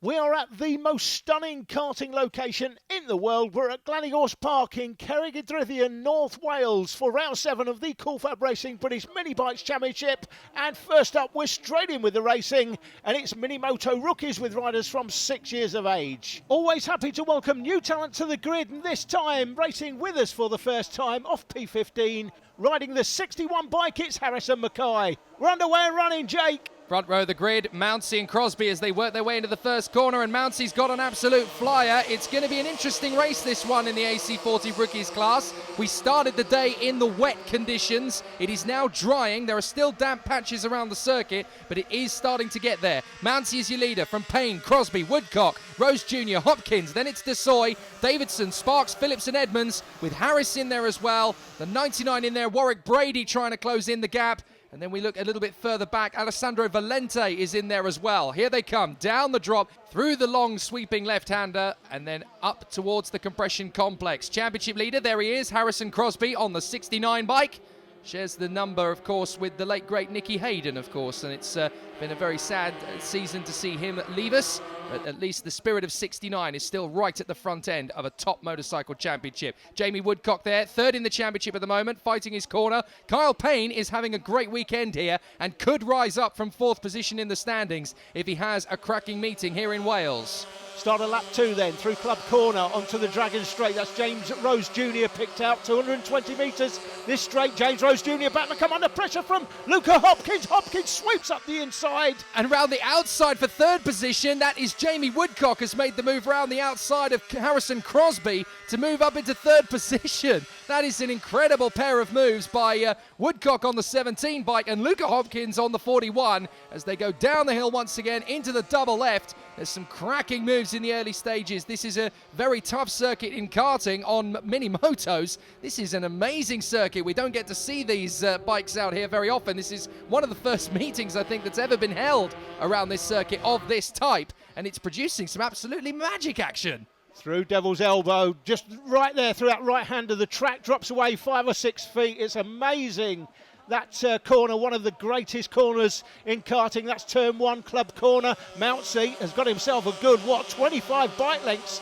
We are at the most stunning karting location in the world. We're at Glanigorse Park in Cerrig-y-Druidion, North Wales for round 7 of the Cool FAB Racing British Mini Bikes Championship. And first up, we're straight in with the racing, and it's Minimoto rookies with riders from 6 years of age. Always happy to welcome new talent to the grid, and this time racing with us for the first time off P15, riding the 61 bike, it's Harrison Mackay. We're underway and running, Jake. Front row of the grid, Mounsey and Crosby as they work their way into the first corner, and Mounsey's got an absolute flyer. It's going to be an interesting race, this one, in the AC40 Rookies class. We started the day in the wet conditions. It is now drying. There are still damp patches around the circuit, but it is starting to get there. Mounsey is your leader from Payne, Crosby, Woodcock, Rose Jr., Hopkins, then it's Desoy, Davidson, Sparks, Phillips and Edmonds, with Harris in there as well. The 99 in there, Warwick Brady trying to close in the gap. And then we look a little bit further back. Alessandro Valente is in there as well. Here they come, down the drop, through the long sweeping left-hander, and then up towards the compression complex. Championship leader, there he is, Harrison Crosby on the 69 bike. Shares the number, of course, with the late, great Nicky Hayden, of course. And it's been a very sad season to see him leave us. But at least the spirit of 69 is still right at the front end of a top motorcycle championship. Jamie Woodcock there, third in the championship at the moment, fighting his corner. Kyle Payne is having a great weekend here and could rise up from 4th position in the standings if he has a cracking meeting here in Wales. Start of lap 2 then, through Club Corner onto the Dragon Straight. That's James Rose Jr. picked out, 220 metres. This straight, James Rose Jr. back to come under pressure from Luca Hopkins. Hopkins sweeps up the inside. And round the outside for 3rd position, that is Jamie Woodcock has made the move round the outside of Harrison Crosby to move up into 3rd position. That is an incredible pair of moves by Woodcock on the 17 bike and Luca Hopkins on the 41 as they go down the hill once again into the double left. There's some cracking moves in the early stages. This is a very tough circuit in karting on mini motos. This is an amazing circuit. We don't get to see these bikes out here very often. This is one of the first meetings, I think, that's ever been held around this circuit of this type, and it's producing some absolutely magic action. Through Devil's Elbow, just right there through that right hand of the track, drops away 5 or 6 feet. It's amazing. That corner, one of the greatest corners in karting. That's turn 1, Club Corner. Mounsey has got himself a good, 25 bike lengths.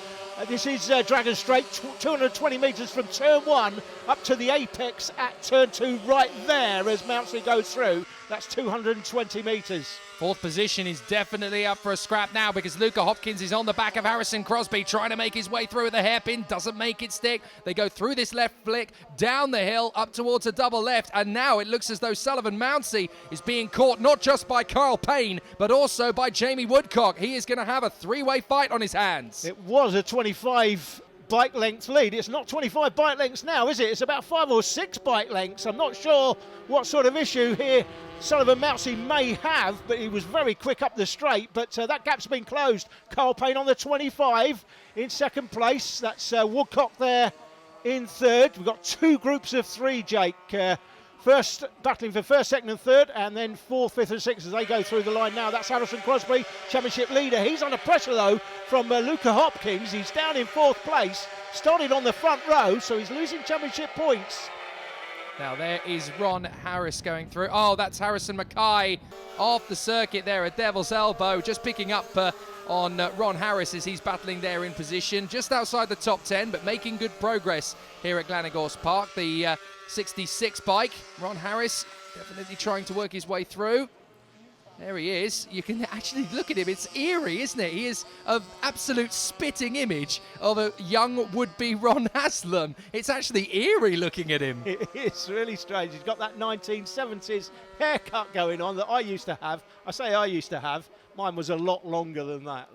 This is Dragon Straight, 220 metres from turn 1 up to the apex at turn 2 right there as Mounsey goes through. That's 220 metres. 4th position is definitely up for a scrap now because Luca Hopkins is on the back of Harrison Crosby trying to make his way through with a hairpin, doesn't make it stick. They go through this left flick, down the hill, up towards a double left, and now it looks as though Sullivan Mounsey is being caught not just by Kyle Payne, but also by Jamie Woodcock. He is going to have a 3-way fight on his hands. It was a 25 bike length lead. It's not 25 bike lengths now, is it? It's about 5 or 6 bike lengths. I'm not sure what sort of issue here Sullivan Mounsey may have, but he was very quick up the straight, but that gap's been closed. Kyle Payne on the 25 in 2nd place. That's Woodcock there in 3rd. We've got 2 groups of 3, Jake. First battling for 1st, 2nd and 3rd, and then 4th, 5th and 6th as they go through the line now. That's Harrison Crosby, championship leader. He's under pressure though from Luca Hopkins. He's down in 4th place, started on the front row, so he's losing championship points. Now there is Ron Harris going through. Oh, that's Harrison Mackay off the circuit there at Devil's Elbow, just picking up on Ron Harris as he's battling there in position, just outside the top 10, but making good progress here at Glanigorse Park. The 66 bike, Ron Harris definitely trying to work his way through. There he is. You can actually look at him. It's eerie, isn't it? He is an absolute spitting image of a young would-be Ron Haslam. It's actually eerie looking at him. It is really strange. He's got that 1970s haircut going on that I used to have. I say I used to have. Mine was a lot longer than that,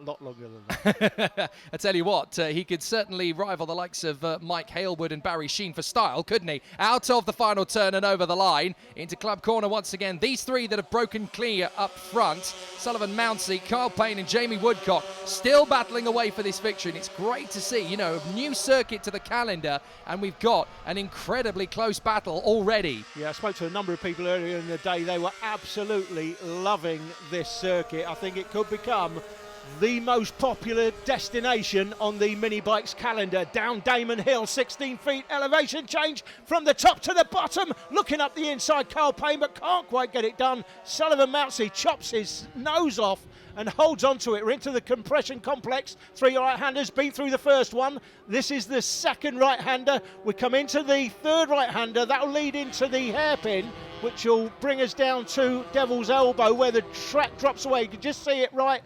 I tell you what, he could certainly rival the likes of Mike Halewood and Barry Sheen for style, couldn't he? Out of the final turn and over the line, into Club Corner once again. These 3 that have broken clear up front, Sullivan Mounsey, Kyle Payne and Jamie Woodcock, still battling away for this victory. And it's great to see, a new circuit to the calendar, and we've got an incredibly close battle already. Yeah, I spoke to a number of people earlier in the day. They were absolutely loving this circuit. I think it could become the most popular destination on the mini bikes calendar. Down Damon Hill, 16 feet elevation change from the top to the bottom. Looking up the inside, Carl Payne, but can't quite get it done. Sullivan Mounsey chops his nose off and holds on to it. We're into the compression complex. 3 right-handers, been through the first one. This is the second right-hander. We come into the third right-hander. That'll lead into the hairpin, which will bring us down to Devil's Elbow, where the track drops away. You can just see it right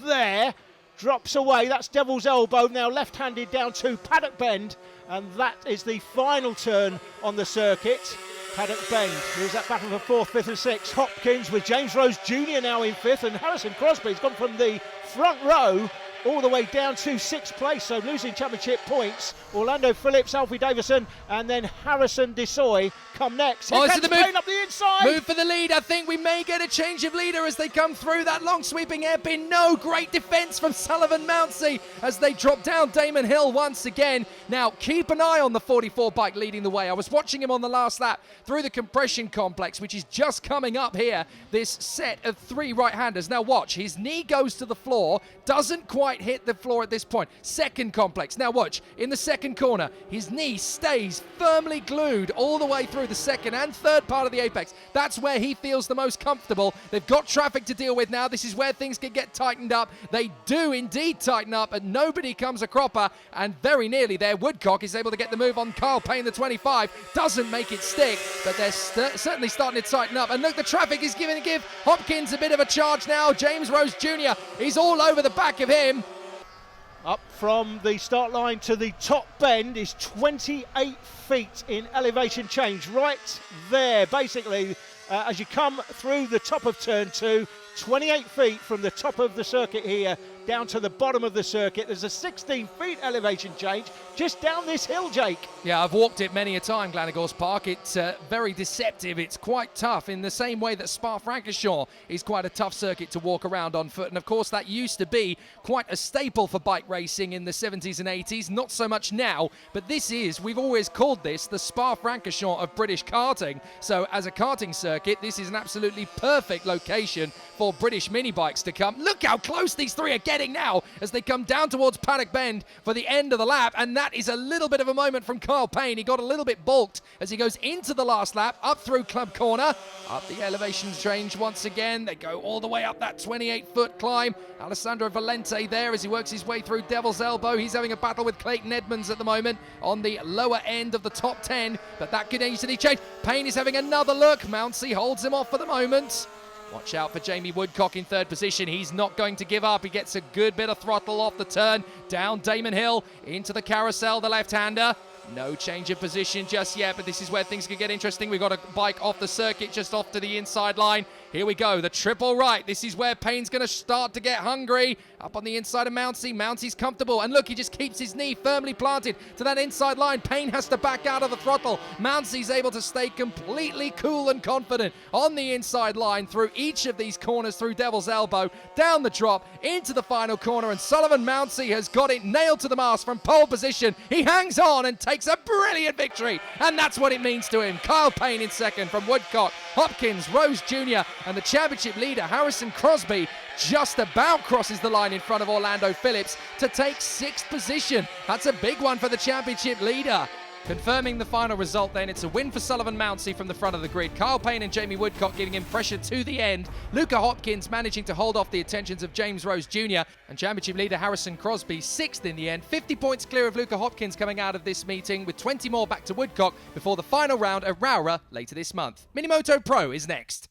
there. Drops away. That's Devil's Elbow. Now left-handed down to Paddock Bend, and that is the final turn on the circuit. Paddock Bend. Here's that battle for 4th, 5th and 6th. Hopkins with James Rose Jr. now in 5th, and Harrison Crosby's gone from the front row all the way down to 6th place, so losing championship points. Orlando Phillips, Alfie Davison, and then Harrison Desoy come next. Here comes Payne up the inside. Move for the lead. I think we may get a change of leader as they come through that long sweeping hairpin. No, great defence from Sullivan Mounsey as they drop down Damon Hill once again. Now, keep an eye on the 44 bike leading the way. I was watching him on the last lap through the compression complex, which is just coming up here, this set of 3 right-handers. Now watch, his knee goes to the floor, doesn't quite hit the floor at this point. Second complex. Now watch, in the second corner, his knee stays firmly glued all the way through the second and third part of the apex. That's where he feels the most comfortable. They've got traffic to deal with now. This is where things can get tightened up. They do indeed tighten up, and nobody comes a cropper, and very nearly there, Woodcock is able to get the move on Carl Payne, the 25. Doesn't make it stick, but they're certainly starting to tighten up. And look, the traffic is giving Hopkins a bit of a charge now. James Rose Jr. is all over the back of him. Up from the start line to the top bend is 28 feet in elevation change. Right there, basically, as you come through the top of turn 2, 28 feet from the top of the circuit here down to the bottom of the circuit. There's a 16 feet elevation change just down this hill, Jake. Yeah, I've walked it many a time, Glanagors Park. It's very deceptive. It's quite tough in the same way that Spa-Francorchamps is quite a tough circuit to walk around on foot. And of course, that used to be quite a staple for bike racing in the 70s and 80s. Not so much now, but this is, we've always called this the Spa-Francorchamps of British karting. So as a karting circuit, this is an absolutely perfect location for British mini bikes to come. Look how close these 3 are getting now as they come down towards Paddock Bend for the end of the lap, and that is a little bit of a moment from Carl Payne. He got a little bit balked as he goes into the last lap, up through Club Corner, up the elevation change once again. They go all the way up that 28-foot climb. Alessandro Valente there as he works his way through Devil's Elbow. He's having a battle with Clayton Edmonds at the moment on the lower end of the top 10, but that could easily change. Payne is having another look. Mounsey holds him off for the moment. Watch out for Jamie Woodcock in 3rd position. He's not going to give up. He gets a good bit of throttle off the turn. Down Damon Hill into the carousel, the left-hander. No change of position just yet, but this is where things could get interesting. We've got a bike off the circuit, just off to the inside line. Here we go, the triple right. This is where Payne's going to start to get hungry. Up on the inside of Mounsey. Mounsey's comfortable. And look, he just keeps his knee firmly planted to that inside line. Payne has to back out of the throttle. Mounsey's able to stay completely cool and confident on the inside line through each of these corners, through Devil's Elbow, down the drop, into the final corner. And Sullivan Mounsey has got it nailed to the mast from pole position. He hangs on and takes a brilliant victory. And that's what it means to him. Kyle Payne in 2nd from Woodcock, Hopkins, Rose Jr. and the championship leader, Harrison Crosby, just about crosses the line in front of Orlando Phillips to take 6th position. That's a big one for the championship leader. Confirming the final result then, it's a win for Sullivan Mounsey from the front of the grid. Carl Payne and Jamie Woodcock giving him pressure to the end. Luca Hopkins managing to hold off the attentions of James Rose Jr. and championship leader Harrison Crosby 6th in the end. 50 points clear of Luca Hopkins coming out of this meeting, with 20 more back to Woodcock before the final round at Rowra later this month. Minimoto Pro is next.